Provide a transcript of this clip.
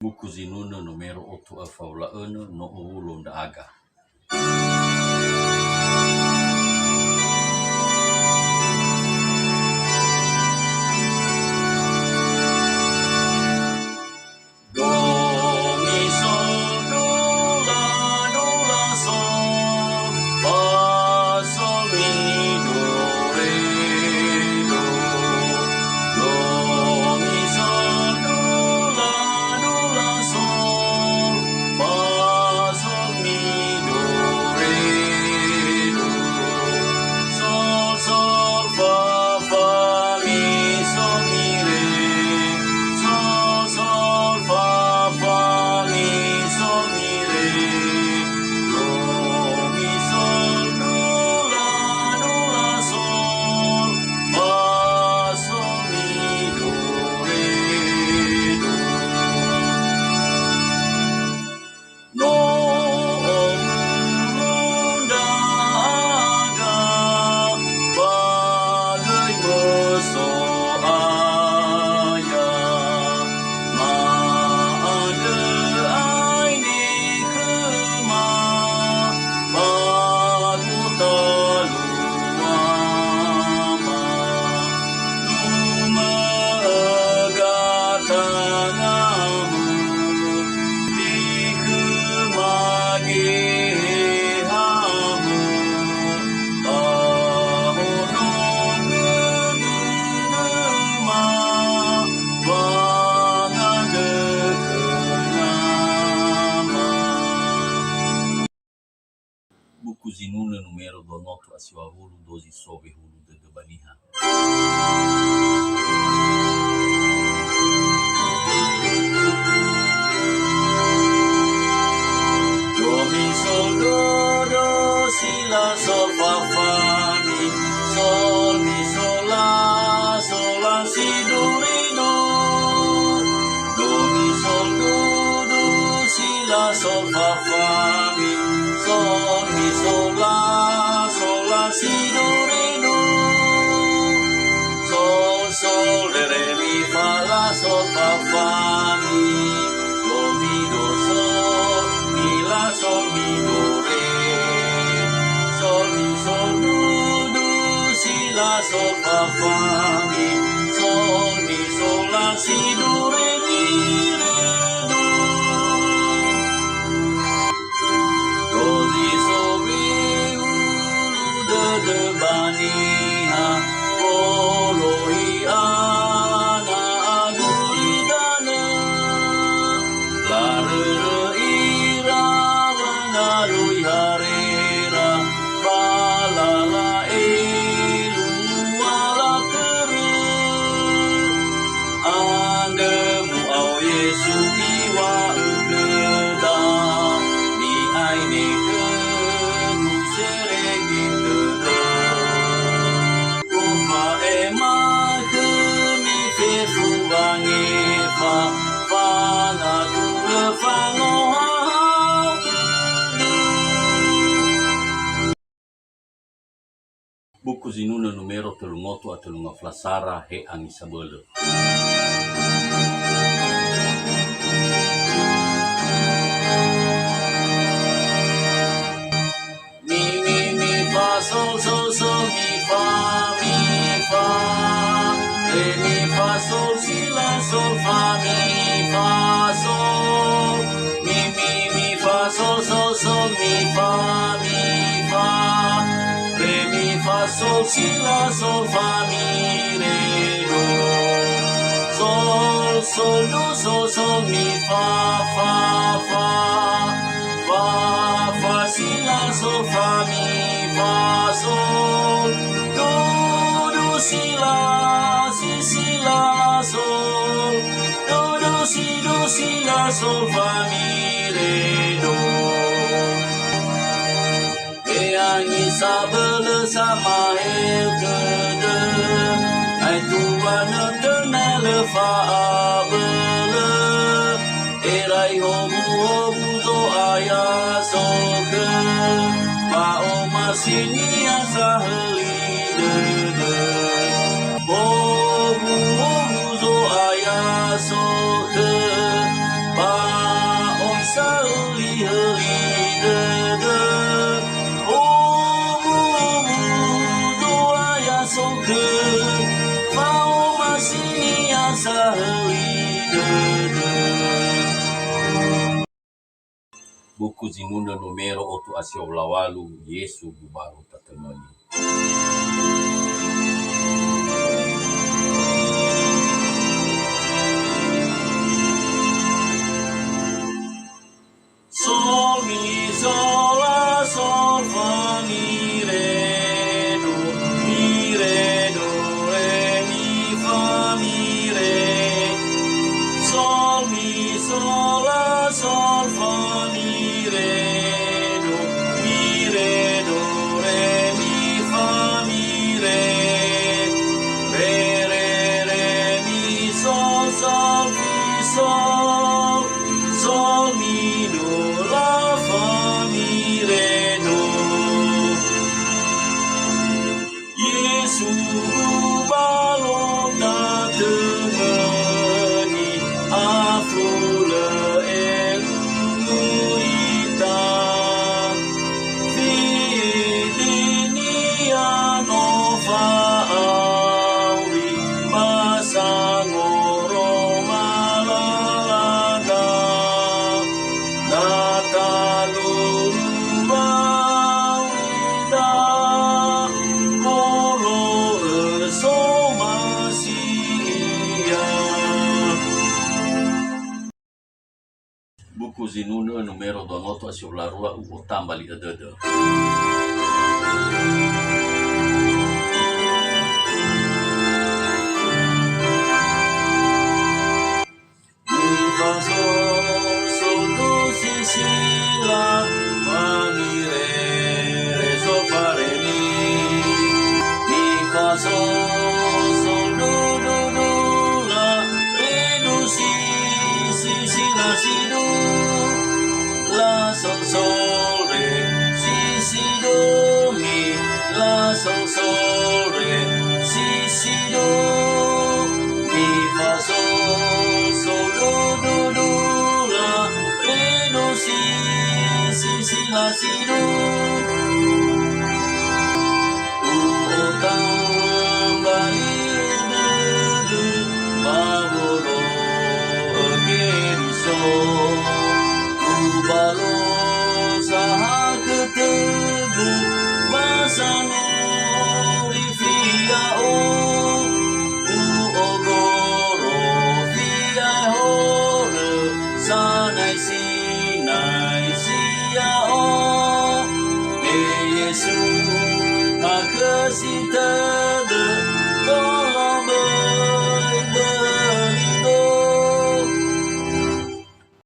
Buku zinuna numero 8 a faulaana no ulo da aga. Buku zinuna numero 28 a siwahulu 12 sobe hulu de baniha. Do mi sol do do si la sol fa fa mi sol mi sol la si do re do. Do mi sol do do si la sol fa fa mi sol mi sol la si do re do. Sol re mi fa la sol fa fa mi do mi do sol mi la sol mi do re sol mi sol do do si la sol fa fa mi sol la si do re mi re do. Do si sol re ulu de baniha polohi ana aguridana la re ira wangarui harera balala elu wala teru andemu au Yesu iwa ukeda ni aine ke nuseregi teda ufa ema ke mi fefu bangefa fana tu le fango Buku zinuna numero 38 a 13 he angisabele. Mi fa sol mi fa re mi fa sol si la sol fa mi fa sol mi fa sol mi fa re mi fa sol si la sol fa mi re do sol do sol mi fa si la sol fa mi fa sol do si la sol do si la sol fa mi re do. Angi sabele sama el kede ai tuan tenele fa abele erai homu zo aya soke pa o masini asahli de homu zo aya soke pa Buku zinunda numero 8 asiolawalu Yesu baru tatemani. Sol mi sol la sol fa mi re do re mi fa mi re. Sol mi sol la sol fa mi re do re mi fa mi re. Re mi sol sol fi sol sol mi do la fa mi re do. Yesu balon tatemani afula eluita Fidinia nova auri pasangoro malalada Nataluruma urida Kolo esomasia. Buku zinuna numero 28 asiularua ugo tambali adada. Mi fa sol do si la fa mi re sol fa re mi. Mi fa sol do la re do si la si do la sol re si do mi la sol re si do mi fa sol do la re do si la si do. Tambali de babolo keriso ubalo saha ketegu basano rifia o uogoro via hore sanai sia o Yesu makasih